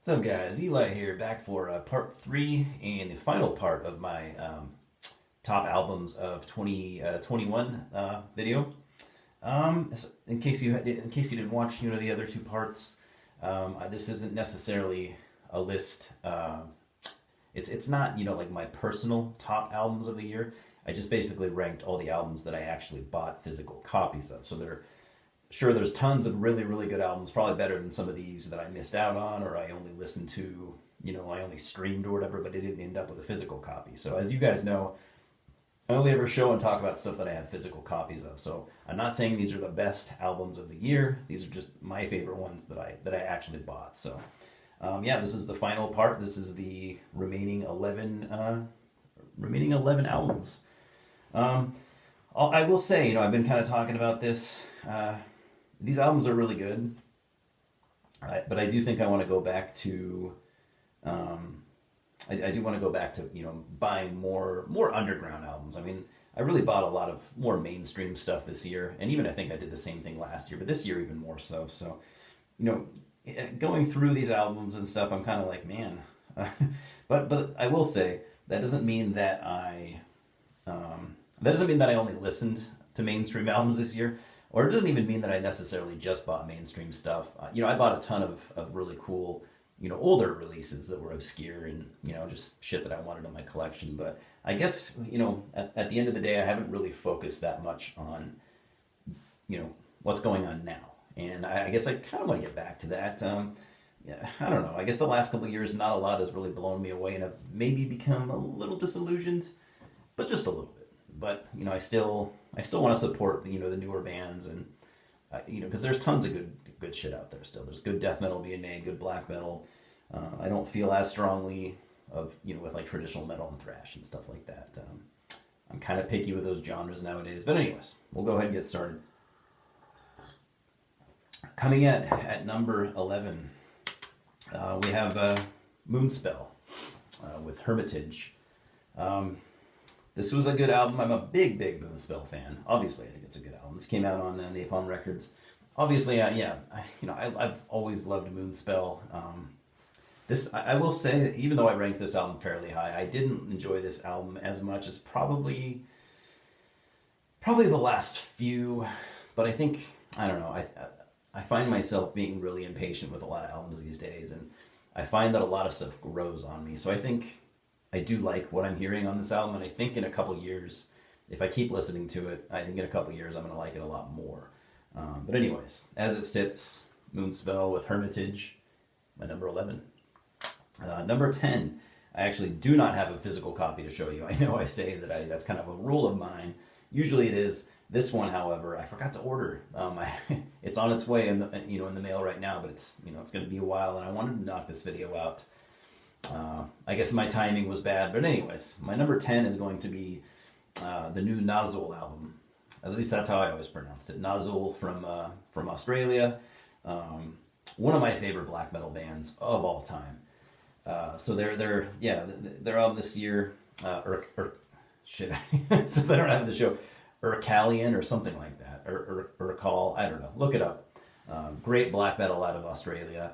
What's up, guys? Eli here, back for part three and the final part of my top albums of 2021 video. In case you didn't watch, the other two parts, this isn't necessarily a list. It's not like my personal top albums of the year. I just basically ranked all the albums that I actually bought physical copies of. So there's tons of really, really good albums, probably better than some of these that I missed out on or I only listened to, I only streamed or whatever, but it didn't end up with a physical copy. So as you guys know, I only ever show and talk about stuff that I have physical copies of. So I'm not saying these are the best albums of the year. These are just my favorite ones that I actually bought. So this is the final part. This is the remaining 11 albums. I will say, I've been kind of talking about this. These albums are really good, but I do think I want to go back to. I do want to go back to buying more underground albums. I mean, I really bought a lot of more mainstream stuff this year, and even I think I did the same thing last year, but this year even more so. So, going through these albums and stuff, I'm kind of like, man. But I will say that doesn't mean that I only listened to mainstream albums this year. Or it doesn't even mean that I necessarily just bought mainstream stuff. I bought a ton of really cool, older releases that were obscure and, just shit that I wanted in my collection. But I guess, at the end of the day, I haven't really focused that much on, what's going on now. And I guess I kind of want to get back to that. I don't know. I guess the last couple of years, not a lot has really blown me away, and I've maybe become a little disillusioned, but just a little bit. But I still want to support the newer bands, and because there's tons of good shit out there still. There's good death metal being made, good black metal. I don't feel as strongly of with like traditional metal and thrash and stuff like that. I'm kind of picky with those genres nowadays. But anyways, we'll go ahead and get started. Coming at number 11, we have Moonspell with Hermitage. This was a good album. I'm a big Moonspell fan. Obviously, I think it's a good album. This came out on Napalm Records. Obviously, I've always loved Moonspell. I will say that even though I ranked this album fairly high, I didn't enjoy this album as much as probably the last few. But I think, I don't know, I find myself being really impatient with a lot of albums these days, and I find that a lot of stuff grows on me. So I think I do like what I'm hearing on this album, and I think in a couple years, if I keep listening to it, I think in a couple years I'm going to like it a lot more. But anyways, as it sits, Moonspell with Hermitage, my number 11. Number 10, I actually do not have a physical copy to show you. I know I say that that's kind of a rule of mine. Usually it is. This one, however, I forgot to order. It's on its way in the mail right now, but it's going to be a while, and I wanted to knock this video out. I guess my timing was bad, but anyways, my number 10 is going to be the new Nazul album. At least that's how I always pronounced it. Nazul from Australia, one of my favorite black metal bands of all time. So their album this year, since I don't have the show, Urkalian or something like that, Urkal, I don't know. Look it up. Great black metal out of Australia.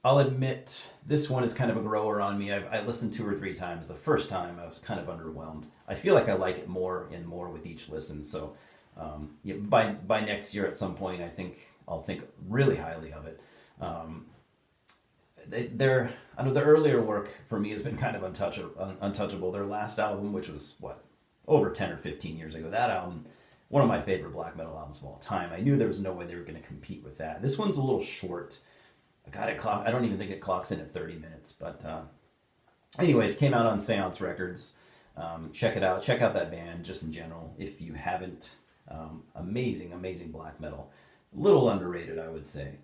I'll admit this one is kind of a grower on me. I listened 2 or 3 times. The first time I was kind of underwhelmed. I feel like I like it more and more with each listen. So by next year at some point, I think I'll think really highly of it. The earlier work for me has been kind of untouchable. Their last album, which was over 10 or 15 years ago, that album, one of my favorite black metal albums of all time. I knew there was no way they were going to compete with that. This one's a little short. I don't even think it clocks in at 30 minutes. But anyways, came out on Seance Records. Check it out. Check out that band just in general if you haven't. Amazing black metal. A little underrated, I would say.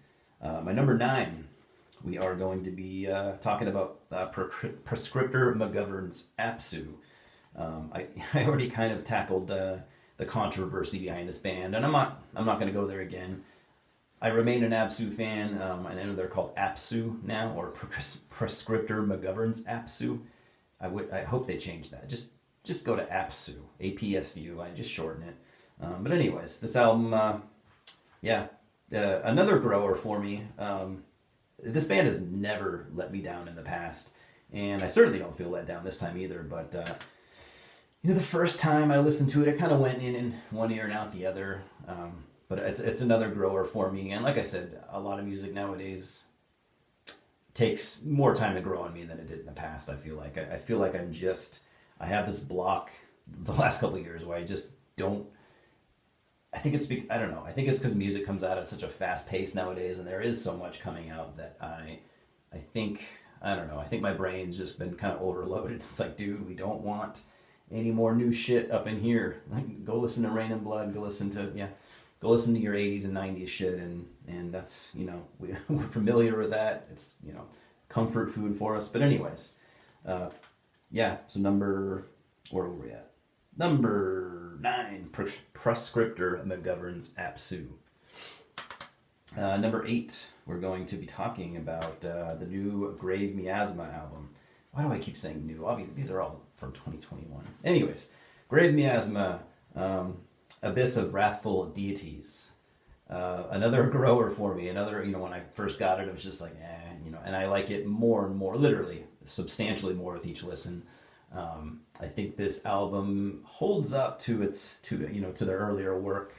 My number 9, we are going to be talking about Proscriptor McGoverns Apsu. I already kind of tackled the controversy behind this band, and I'm not going to go there again. I remain an Apsu fan. I know they're called Apsu now, or Proscriptor McGoverns Apsu. I hope they change that. Just go to Apsu, APSU. I just shorten it. But anyways, this album, another grower for me. this band has never let me down in the past, and I certainly don't feel let down this time either. But the first time I listened to it, it kind of went in one ear and out the other. But it's another grower for me, and like I said, a lot of music nowadays takes more time to grow on me than it did in the past. I feel like I have this block the last couple of years where I just don't. I think it's because music comes out at such a fast pace nowadays, and there is so much coming out that I think my brain's just been kind of overloaded. It's like, dude, we don't want any more new shit up in here. Like, go listen to Rain and Blood. Go listen to your 80s and 90s shit, and that's, we're familiar with that. It's, comfort food for us. But anyways, so where were we at? Number 9, Proscriptor, McGoverns, Apsu. Number 8, we're going to be talking about the new Grave Miasma album. Why do I keep saying new? Obviously, these are all from 2021. Anyways, Grave Miasma, Abyss of Wrathful Deities. Another grower for me. Another, when I first got it, it was just like, and I like it more and more, literally, substantially more with each listen. I think this album holds up to their earlier work.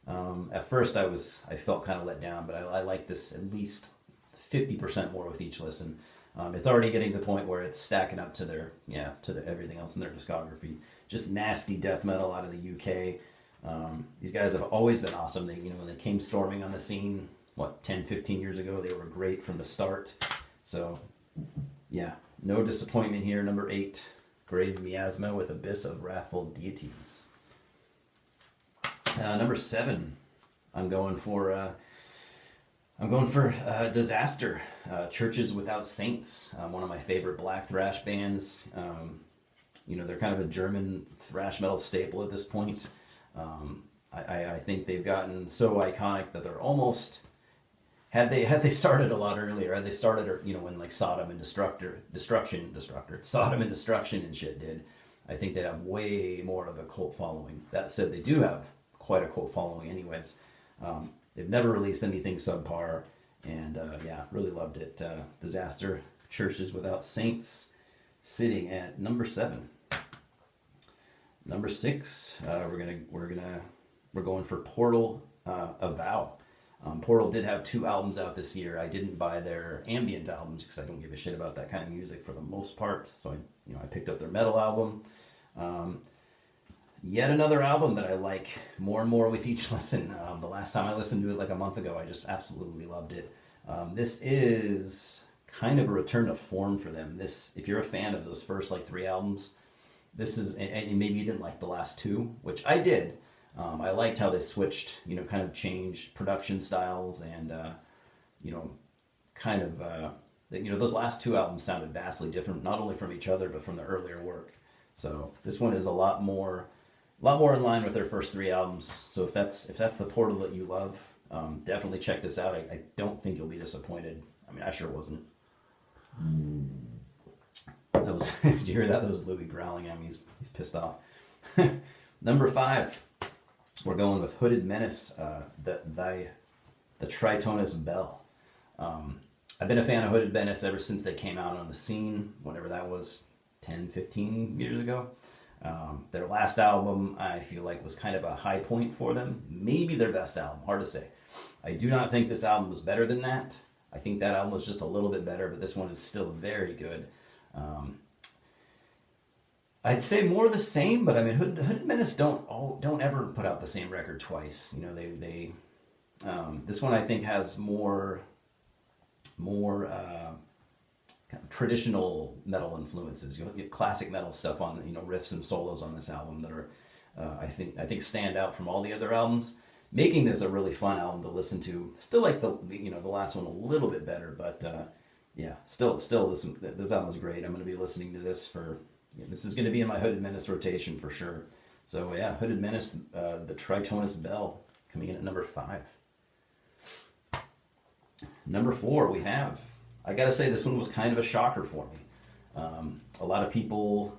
At first I felt kind of let down, but I like this at least 50% more with each listen. It's already getting to the point where it's stacking up to everything else in their discography. Just nasty death metal out of the UK. These guys have always been awesome. They, when they came storming on the scene, 10, 15 years ago, they were great from the start. So, yeah, no disappointment here. Number 8, Grave Miasma with Abyss of Wrathful Deities. Number 7, I'm going for Disaster, Churches Without Saints. One of my favorite black thrash bands. They're kind of a German thrash metal staple at this point. I think they've gotten so iconic that they're almost, had they started a lot earlier, had they started when like Sodom and Destruction and shit did, I think they'd have way more of a cult following. That said, they do have quite a cult following anyways. They've never released anything subpar, and really loved it. Disaster, Churches Without Saints, sitting at number 7. Number 6, we're going for Portal, Avow. Portal did have 2 albums out this year. I didn't buy their ambient albums because I don't give a shit about that kind of music for the most part. So I picked up their metal album. Yet another album that I like more and more with each listen. The last time I listened to it like a month ago, I just absolutely loved it. This is kind of a return to form for them. If you're a fan of those first 3 albums, this is, and maybe you didn't like the last 2, which I did. I liked how they switched, kind of changed production styles and, those last 2 albums sounded vastly different, not only from each other, but from their earlier work. So this one is a lot more in line with their first 3 albums. So if that's the Portal that you love, definitely check this out. I don't think you'll be disappointed. I mean, I sure wasn't. Did you hear that? That was Louis growling at me. He's pissed off. Number 5, we're going with Hooded Menace, the Tritonus Bell. I've been a fan of Hooded Menace ever since they came out on the scene, whenever that was, 10, 15 years ago. Their last album, I feel like, was kind of a high point for them. Maybe their best album, hard to say. I do not think this album was better than that. I think that album was just a little bit better, but this one is still very good. I'd say more the same, but I mean, Hooded Menace don't ever put out the same record twice. They this one I think has more kind of traditional metal influences. You'll get classic metal stuff on, riffs and solos on this album that are, I think stand out from all the other albums, making this a really fun album to listen to. Still like the last one a little bit better, but still listen. This album is great. I'm going to be listening to this this is going to be in my Hooded Menace rotation for sure. So yeah, Hooded Menace, the Tritonus Bell, coming in at number 5. Number 4, we have, I gotta say, this one was kind of a shocker for me. A lot of people,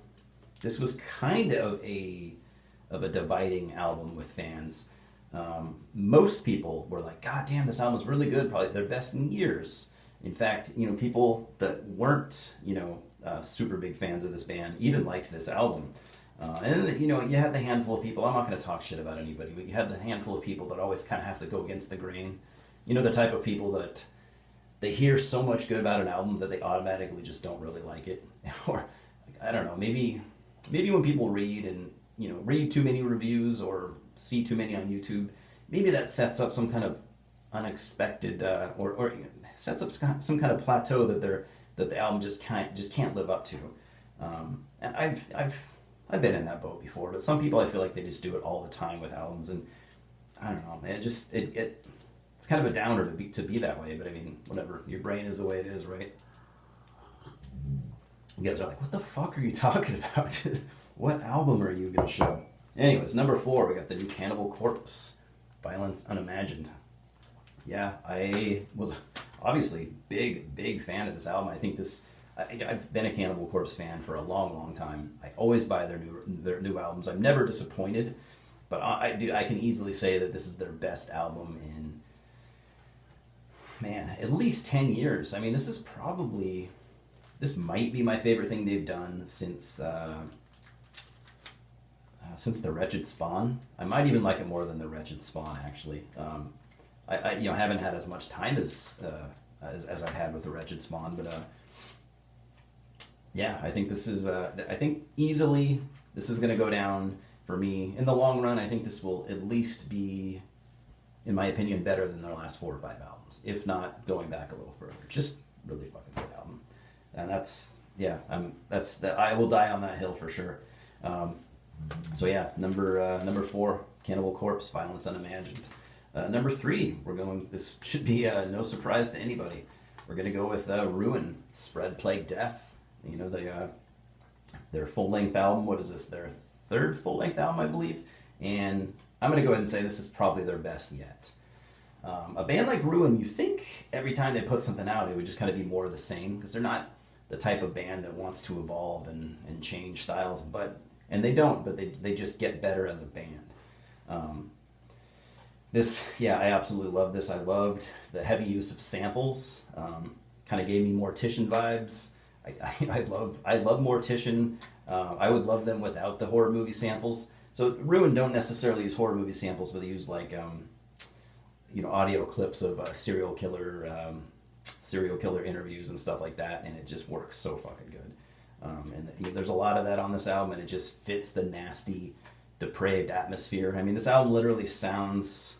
this was kind of a dividing album with fans. Most people were like, God damn, this album is really good, probably their best in years. In fact, people that weren't, super big fans of this band even liked this album. And then, you had the handful of people, I'm not going to talk shit about anybody, but you had the handful of people that always kind of have to go against the grain. The type of people that they hear so much good about an album that they automatically just don't really like it. Or, I don't know, maybe when people read and, read too many reviews or see too many on YouTube, maybe that sets up some kind of unexpected, or sets up some kind of plateau that the album just can't live up to. And I've been in that boat before, but some people I feel like they just do it all the time with albums, and I don't know, man, it's kind of a downer to be that way, but I mean, whatever, your brain is the way it is, right? You guys are like, what the fuck are you talking about? What album are you going to show? Anyways, number 4, we got the new Cannibal Corpse, Violence Unimagined. Yeah, I was obviously big fan of this album. I think I've been a Cannibal Corpse fan for a long time. I always buy their new albums. I'm never disappointed, but I can easily say that this is their best album in, man, at least 10 years. I mean, this might be my favorite thing they've done since The Wretched Spawn. I might even like it more than The Wretched Spawn, actually. I haven't had as much time as I've had with The Wretched Spawn, but yeah, I think easily this is going to go down for me in the long run. I think this will at least be, in my opinion, better than their last 4 or 5 albums, if not going back a little further. Just really fucking good album, and I will die on that hill for sure. So yeah, number 4, Cannibal Corpse, Violence Unimagined. Number 3, this should be no surprise to anybody. We're going to go with Ruin, Spread Plague Death. Their full-length album, what is this? Their 3rd full-length album, I believe. And I'm going to go ahead and say this is probably their best yet. A band like Ruin, you think every time they put something out, it would just kind of be more of the same, because they're not the type of band that wants to evolve and change styles, and they don't, but they just get better as a band. I absolutely love this. I loved the heavy use of samples. Kind of gave me Mortician vibes. I love Mortician. I would love them without the horror movie samples. So Ruin don't necessarily use horror movie samples, but they use like audio clips of serial killer interviews and stuff like that, and it just works so fucking good. There's a lot of that on this album, and it just fits the nasty, depraved atmosphere. I mean, this album literally sounds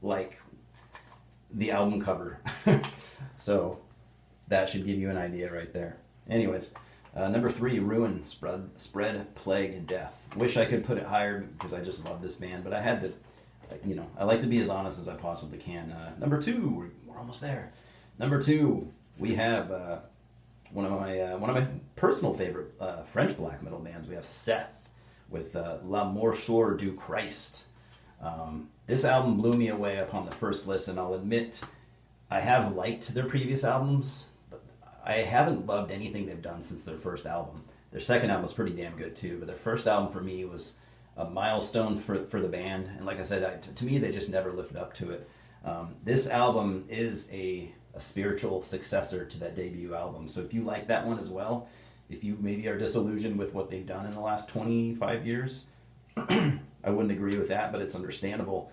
like the album cover. So that should give you an idea right there. Anyways, number 3, Ruin, Spread Plague Death. Wish I could put it higher because I just love this band, but I had to, I like to be as honest as I possibly can. Number 2, we're almost there. Number 2, we have one of my personal favorite French black metal bands. We have Seth with La Morsure du Christ. This album blew me away upon the first listen. I'll admit I have liked their previous albums, but I haven't loved anything they've done since their first album. Their second album was pretty damn good too, but their first album for me was a milestone for the band. And like I said, to me, they just never lived up to it. This album is a spiritual successor to that debut album. So if you like that one as well, if you maybe are disillusioned with what they've done in the last 25 years, I wouldn't agree with that, but it's understandable.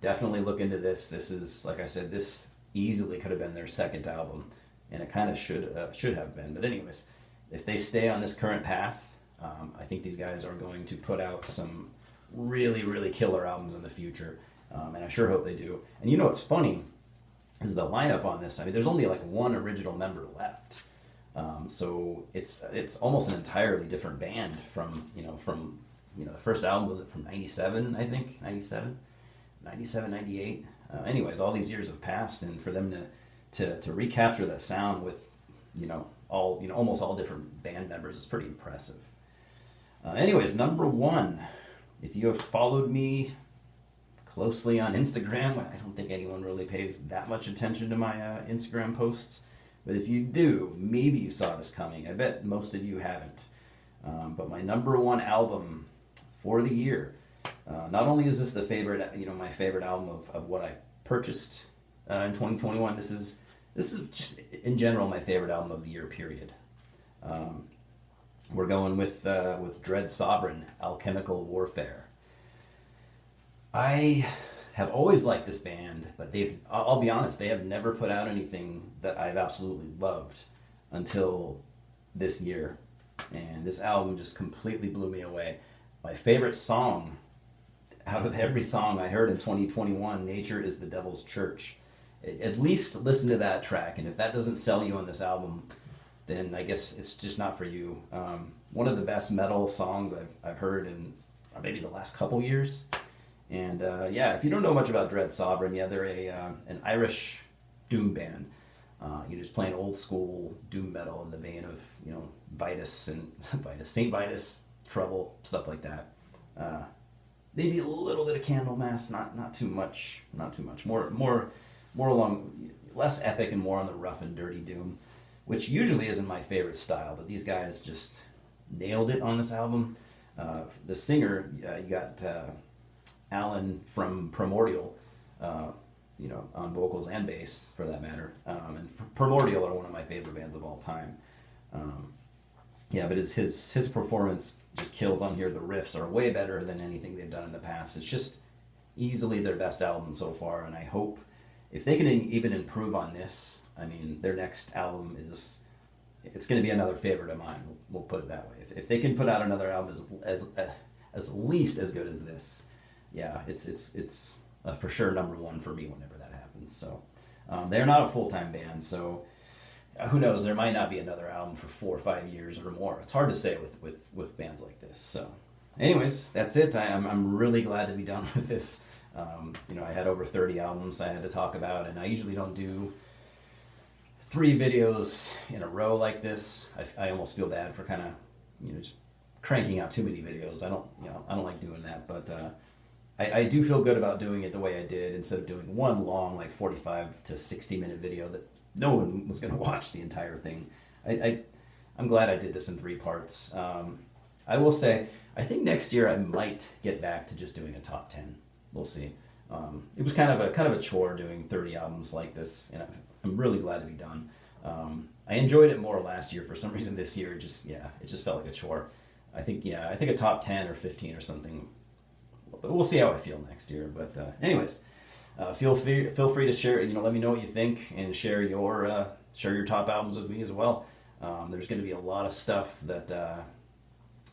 Definitely look into this. This is, like I said, this easily could have been their second album, and it kind of should have been. But anyways, if they stay on this current path, I think these guys are going to put out some really, really killer albums in the future, and I sure hope they do. And what's funny is the lineup on this. I mean, there's only like one original member left, so it's almost an entirely different band from the first album. Was it from 97, I think? 97, 98. Anyways, all these years have passed, and for them to recapture that sound with almost all different band members is pretty impressive. Anyways, number 1, if you have followed me closely on Instagram, I don't think anyone really pays that much attention to my Instagram posts, but if you do, maybe you saw this coming. I bet most of you haven't. But my number 1 album for the year. Not only is this the favorite, my favorite album of what I purchased in 2021. This is this is just in general my favorite album of the year. Period. We're going with Dread Sovereign, Alchemical Warefare. I have always liked this band, but I'll be honest, they have never put out anything that I've absolutely loved until this year. And this album just completely blew me away. My favorite song out of every song I heard in 2021, Nature is the Devil's Church. At least listen to that track, and if that doesn't sell you on this album, then I guess it's just not for you. One of the best metal songs I've heard in maybe the last couple years. And if you don't know much about Dread Sovereign, they're an Irish doom band. Just playing old school doom metal in the vein of Vitus and Saint Vitus, Trouble, stuff like that. Maybe a little bit of Candlemass, not too much, more along less epic and more on the rough and dirty doom, which usually isn't my favorite style, but these guys just nailed it on this album. The singer, you got Alan from Primordial, on vocals and bass for that matter. And Primordial are one of my favorite bands of all time. But his performance just kills on here. The riffs are way better than anything they've done in the past. It's just easily their best album so far, and I hope if they can even improve on this, their next album it's going to be another favorite of mine. We'll put it that way. If they can put out another album as least as good as this, it's for sure number one for me whenever that happens. So they're not a full-time band, so who knows? There might not be another album for 4 or 5 years or more. It's hard to say with bands like this. So, anyways, that's it. I'm really glad to be done with this. I had over 30 albums I had to talk about, and I usually don't do 3 videos in a row like this. I almost feel bad for kind of just cranking out too many videos. I don't like doing that, but I do feel good about doing it the way I did instead of doing one long 45 to 60 minute video that no one was going to watch the entire thing. I'm glad I did this in 3 parts. I will say, I think next year I might get back to just doing a top 10. We'll see. It was kind of a chore doing 30 albums like this, and I'm really glad to be done. I enjoyed it more last year. For some reason this year, it just felt like a chore. I think a top 10 or 15 or something. But we'll see how I feel next year. But anyways, feel free to share. Let me know what you think and share your top albums with me as well. There's going to be a lot of stuff that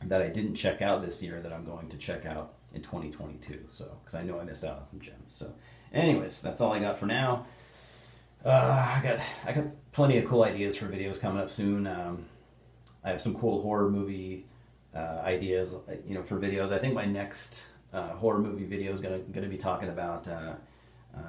I didn't check out this year that I'm going to check out in 2022. So because I know I missed out on some gems. So anyways, that's all I got for now. I got plenty of cool ideas for videos coming up soon. I have some cool horror movie ideas, for videos. I think my next horror movie video is gonna be talking about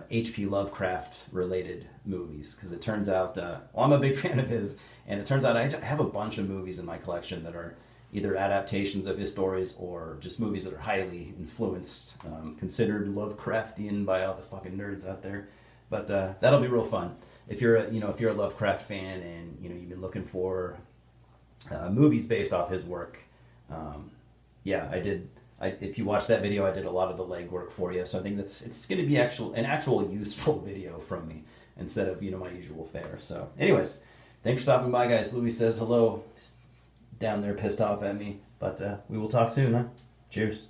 H.P. Lovecraft related movies, because it turns out I'm a big fan of his, and it turns out I have a bunch of movies in my collection that are either adaptations of his stories or just movies that are highly influenced, considered Lovecraftian by all the fucking nerds out there. But that'll be real fun. If you're a Lovecraft fan and you've been looking for movies based off his work, I did. If you watch that video, I did a lot of the legwork for you. So I think it's going to be an actual useful video from me instead of my usual fare. So, anyways, thanks for stopping by, guys. Louis says hello. He's down there, pissed off at me, but we will talk soon, huh? Cheers.